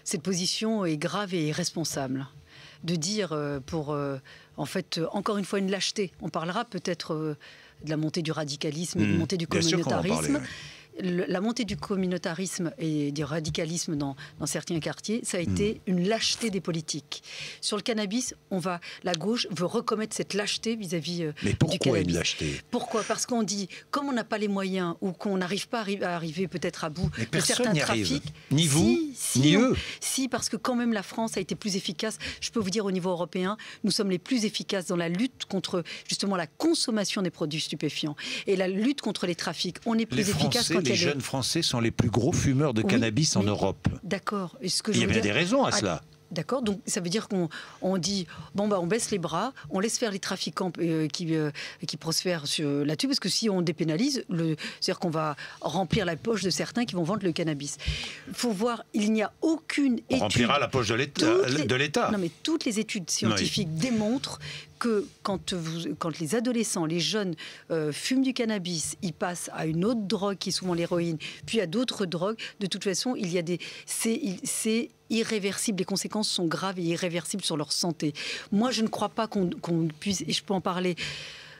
cette position est grave et irresponsable. De dire en fait, encore une fois, une lâcheté. On parlera peut-être de la montée du radicalisme, de la montée du communautarisme. La montée du communautarisme et du radicalisme dans certains quartiers, ça a été une lâcheté des politiques. Sur le cannabis, la gauche veut recommettre cette lâcheté vis-à-vis du cannabis. Mais pourquoi une lâcheté? Pourquoi? Parce qu'on dit, comme on n'a pas les moyens ou qu'on n'arrive pas à arriver peut-être à bout de certains trafics... Ni vous, ni eux. Si, parce que quand même la France a été plus efficace. Je peux vous dire, au niveau européen, nous sommes les plus efficaces dans la lutte contre justement la consommation des produits stupéfiants et la lutte contre les trafics. On est plus efficace quand les jeunes Français sont les plus gros fumeurs de cannabis en Europe. D'accord. Il y a bien des raisons à cela. D'accord, donc ça veut dire qu'on dit, on baisse les bras, on laisse faire les trafiquants qui prospèrent là-dessus, parce que si on dépénalise, c'est-à-dire qu'on va remplir la poche de certains qui vont vendre le cannabis. Il faut voir, il n'y a aucune étude... On remplira la poche de l'État. Non, mais toutes les études scientifiques démontrent que quand les adolescents, les jeunes fument du cannabis, ils passent à une autre drogue qui est souvent l'héroïne, puis à d'autres drogues. De toute façon, c'est irréversible. Les conséquences sont graves et irréversibles sur leur santé. Moi, je ne crois pas qu'on puisse, et je peux en parler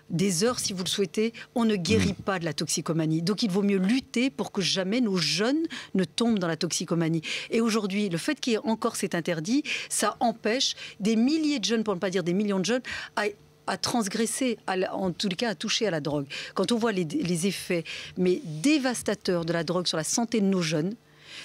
des heures si vous le souhaitez, on ne guérit pas de la toxicomanie. Donc il vaut mieux lutter pour que jamais nos jeunes ne tombent dans la toxicomanie. Et aujourd'hui, le fait qu'il y ait encore cet interdit, ça empêche des milliers de jeunes, pour ne pas dire des millions de jeunes, à transgresser, en tous les cas à toucher à la drogue. Quand on voit les effets dévastateurs de la drogue sur la santé de nos jeunes,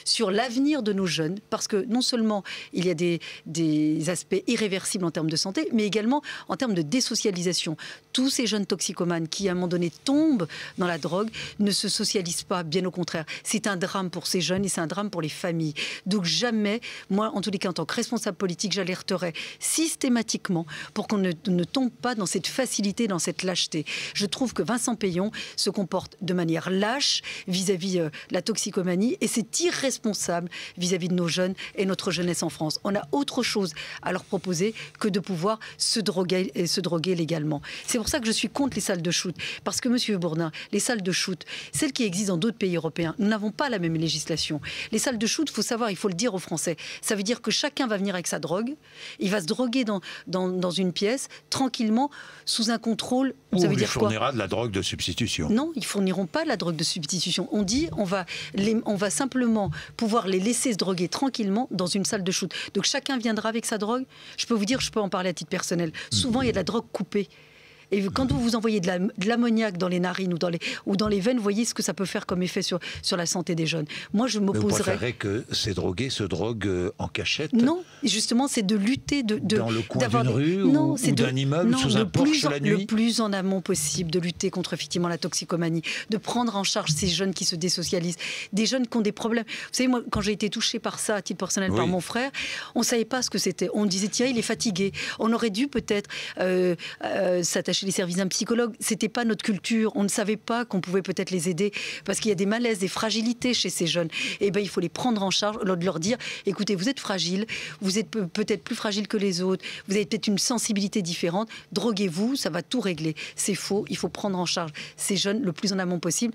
sur l'avenir de nos jeunes, parce que non seulement il y a des aspects irréversibles en termes de santé, mais également en termes de désocialisation. Tous ces jeunes toxicomanes qui, à un moment donné, tombent dans la drogue, ne se socialisent pas, bien au contraire. C'est un drame pour ces jeunes et c'est un drame pour les familles. Donc jamais, moi, en tous les cas, en tant que responsable politique, j'alerterai systématiquement pour qu'on ne tombe pas dans cette facilité, dans cette lâcheté. Je trouve que Vincent Peillon se comporte de manière lâche vis-à-vis de la toxicomanie et c'est irresponsable vis-à-vis de nos jeunes et notre jeunesse en France. On a autre chose à leur proposer que de pouvoir se droguer légalement. C'est pour ça que je suis contre les salles de shoot. Parce que, Monsieur Bourdin, les salles de shoot, celles qui existent dans d'autres pays européens, nous n'avons pas la même législation. Les salles de shoot, il faut savoir, il faut le dire aux Français, ça veut dire que chacun va venir avec sa drogue, il va se droguer dans une pièce, tranquillement, sous un contrôle. Ça veut dire quoi ? On fournira de la drogue de substitution. Non, ils ne fourniront pas de la drogue de substitution. On dit, on va simplement pouvoir les laisser se droguer tranquillement dans une salle de shoot. Donc chacun viendra avec sa drogue. Je peux vous dire, je peux en parler à titre personnel. Souvent, il y a de la drogue coupée. Et quand vous envoyez de l'ammoniaque dans les narines ou dans les veines, vous voyez ce que ça peut faire comme effet sur la santé des jeunes. Moi, je m'opposerais... Vous préférez que ces drogués se droguent en cachette? Non, justement, c'est de lutter... dans le coin d'une rue ou d'un immeuble, sous un porche la nuit? Le plus en amont possible, de lutter contre effectivement la toxicomanie, de prendre en charge ces jeunes qui se désocialisent, des jeunes qui ont des problèmes. Vous savez, moi, quand j'ai été touchée par ça, à titre personnel, par mon frère, on ne savait pas ce que c'était. On disait, tiens, il est fatigué. On aurait dû peut-être s'attacher les services d'un psychologue. C'était pas notre culture. On ne savait pas qu'on pouvait peut-être les aider parce qu'il y a des malaises, des fragilités chez ces jeunes. Et ben il faut les prendre en charge, de leur dire, écoutez, vous êtes fragile, vous êtes peut-être plus fragile que les autres, vous avez peut-être une sensibilité différente, droguez-vous, ça va tout régler. C'est faux, il faut prendre en charge ces jeunes le plus en amont possible.